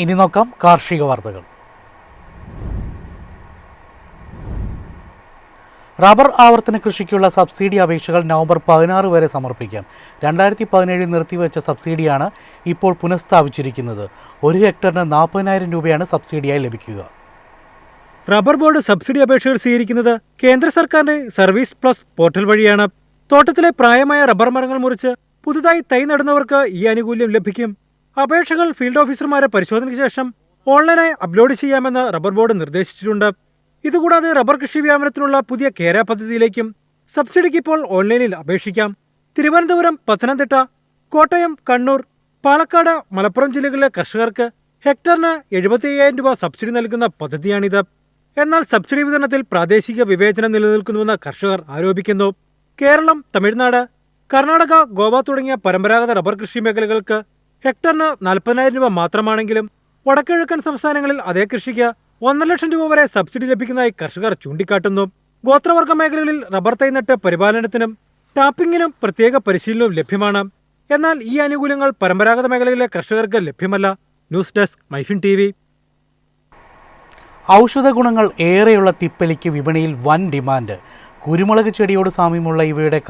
ഇനി നോക്കാം കാർഷിക വാർത്തകൾ. റബ്ബർ ആവർത്തന കൃഷിക്കുള്ള സബ്സിഡി അപേക്ഷകൾ നവംബർ 16 വരെ സമർപ്പിക്കാം. 2017 നിർത്തിവെച്ച സബ്സിഡിയാണ് ഇപ്പോൾ പുനഃസ്ഥാപിച്ചിരിക്കുന്നത്. 1 ഹെക്ടറിന് 40,000 രൂപയാണ് സബ്സിഡിയായി ലഭിക്കുക. റബ്ബർ ബോർഡ് സബ്സിഡി അപേക്ഷകൾ സ്വീകരിക്കുന്നത് കേന്ദ്ര സർക്കാരിന്റെ സർവീസ് പ്ലസ് പോർട്ടൽ വഴിയാണ്. തോട്ടത്തിലെ പ്രായമായ റബ്ബർ മരങ്ങൾ മുറിച്ച് പുതുതായി തൈ നടുന്നവർക്ക് ഈ ആനുകൂല്യം ലഭിക്കും. അപേക്ഷകൾ ഫീൽഡ് ഓഫീസർമാരെ പരിശോധനയ്ക്ക് ശേഷം ഓൺലൈനായി അപ്ലോഡ് ചെയ്യാമെന്ന് റബ്ബർ ബോർഡ് നിർദ്ദേശിച്ചിട്ടുണ്ട്. ഇതുകൂടാതെ റബ്ബർ കൃഷി വ്യാപനത്തിനുള്ള പുതിയ കേര പദ്ധതിയിലേക്കും സബ്സിഡിക്ക് ഇപ്പോൾ ഓൺലൈനിൽ അപേക്ഷിക്കാം. തിരുവനന്തപുരം, പത്തനംതിട്ട, കോട്ടയം, കണ്ണൂർ, പാലക്കാട്, മലപ്പുറം ജില്ലകളിലെ കർഷകർക്ക് ഹെക്ടറിന് 75,000 രൂപ സബ്സിഡി നൽകുന്ന പദ്ധതിയാണിത്. എന്നാൽ സബ്സിഡി വിതരണത്തിൽ പ്രാദേശിക വിവേചനം നിലനിൽക്കുന്നുവെന്ന് കർഷകർ ആരോപിക്കുന്നു. കേരളം, തമിഴ്നാട്, കർണാടക, ഗോവ തുടങ്ങിയ പരമ്പരാഗത റബ്ബർ കൃഷി മേഖലകൾക്ക് ഹെക്ടറിന് 40,000 രൂപ മാത്രമാണെങ്കിലും വടക്കിഴക്കൻ സംസ്ഥാനങ്ങളിൽ അതേ കൃഷിക്ക് 1.5 ലക്ഷം രൂപ വരെ സബ്സിഡി ലഭിക്കുന്നതായി കർഷകർ ചൂണ്ടിക്കാട്ടുന്നു. ഗോത്രവർഗ മേഖലകളിൽ റബ്ബർ തൈ നട്ട് പരിപാലനത്തിനും ടാപ്പിങ്ങിനും പ്രത്യേക പരിശീലനവും ലഭ്യമാണ്. എന്നാൽ ഈ ആനുകൂല്യങ്ങൾ പരമ്പരാഗത മേഖലകളിലെ കർഷകർക്ക് ലഭ്യമല്ല. News desk, MyFin TV. ഔഷധ ഗുണങ്ങൾ ഏറെയുള്ള തിപ്പലിക്ക് വിപണിയിൽ വൻ ഡിമാൻഡ്. കുരുമുളക് ചെടിയോട് സാമ്യമുള്ള ഇവയുടെ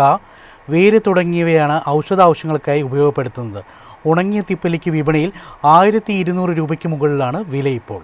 വേര് തുടങ്ങിയവയാണ് ഔഷധാവശ്യങ്ങൾക്കായി ഉപയോഗപ്പെടുത്തുന്നത്. ഉണങ്ങിയ തിപ്പലിക്ക് വിപണിയിൽ 1200 രൂപയ്ക്ക് മുകളിലാണ് വില ഇപ്പോൾ.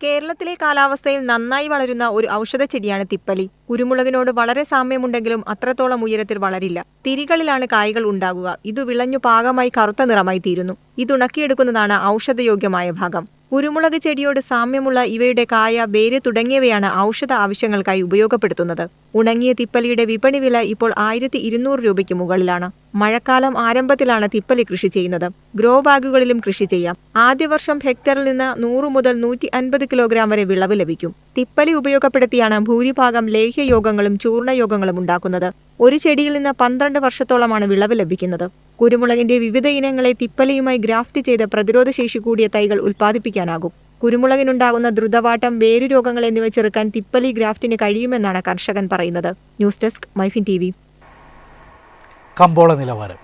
കേരളത്തിലെ കാലാവസ്ഥയിൽ നന്നായി വളരുന്ന ഒരു ഔഷധ ചെടിയാണ് തിപ്പലി. കുരുമുളകിനോട് വളരെ സാമ്യമുണ്ടെങ്കിലും അത്രത്തോളം ഉയരത്തിൽ വളരില്ല. തിരികളിലാണ് കായ്കൾ ഉണ്ടാകുക. ഇത് വിളഞ്ഞു പാകമായി കറുത്ത നിറമായി തീരുന്നു. ഇതുണക്കിയെടുക്കുന്നതാണ് ഔഷധയോഗ്യമായ ഭാഗം. കുരുമുളക് ചെടിയോട് സാമ്യമുള്ള ഇവയുടെ കായ, വേര് തുടങ്ങിയവയാണ് ഔഷധ ആവശ്യങ്ങൾക്കായി ഉപയോഗപ്പെടുത്തുന്നത്. ഉണങ്ങിയ തിപ്പലിയുടെ വിപണി വില ഇപ്പോൾ 1200 രൂപയ്ക്ക് മുകളിലാണ്. മഴക്കാലം ആരംഭത്തിലാണ് തിപ്പലി കൃഷി ചെയ്യുന്നത്. ഗ്രോ ബാഗുകളിലും കൃഷി ചെയ്യാം. ആദ്യ വർഷം ഹെക്ടറിൽ നിന്ന് 100 മുതൽ 150 കിലോഗ്രാം വരെ വിളവ് ലഭിക്കും. തിപ്പലി ഉപയോഗപ്പെടുത്തിയാണ് ഭൂരിഭാഗം ലേഹ്യയോഗങ്ങളും ചൂർണയോഗങ്ങളും ഉണ്ടാക്കുന്നത്. ഒരു ചെടിയിൽ നിന്ന് 12 വർഷത്തോളമാണ് വിളവ് ലഭിക്കുന്നത്. കുരുമുളകിന്റെ വിവിധ ഇനങ്ങളെ തിപ്പലിയുമായി ഗ്രാഫ്റ്റ് ചെയ്ത് പ്രതിരോധശേഷി കൂടിയ തൈകൾ ഉൽപ്പാദിപ്പിക്കാനാകും. കുരുമുളകിനുണ്ടാകുന്ന ദ്രുതവാട്ടം, വേരുരോഗങ്ങൾ എന്നിവ ചെറുക്കാൻ തിപ്പലി ഗ്രാഫ്റ്റിന് കഴിയുമെന്നാണ് കർഷകൻ പറയുന്നത്. News desk, MyFin TV. കമ്പോള നിലവാരം.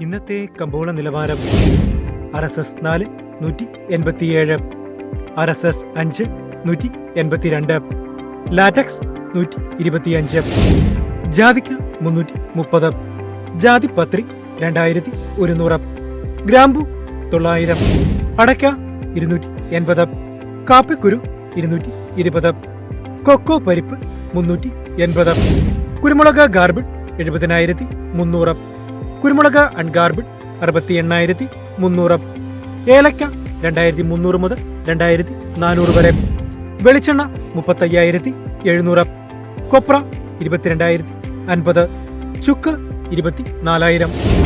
ഇന്നത്തെ കമ്പോള നിലവാരം: RSS 4 187, RSS 5 182, ലാറ്റക്സ് 125, ജാതിക്ക 330, ജാതിപത്രി 2100, ഗ്രാമ്പു 900, അടയ്ക്ക 280, കാപ്പിക്കുരു 220, കൊക്കോ പരിപ്പ് 380, കുരുമുളക് ഗാർബിഡ് 70,300, കുരുമുളക് അൺഗാർബിഡ് 68,300, ഏലക്ക 2,300 മുതൽ 2,400 വരെ, വെളിച്ചെണ്ണ 35,700, കൊപ്ര 22,050, ചുക്ക് 24,000.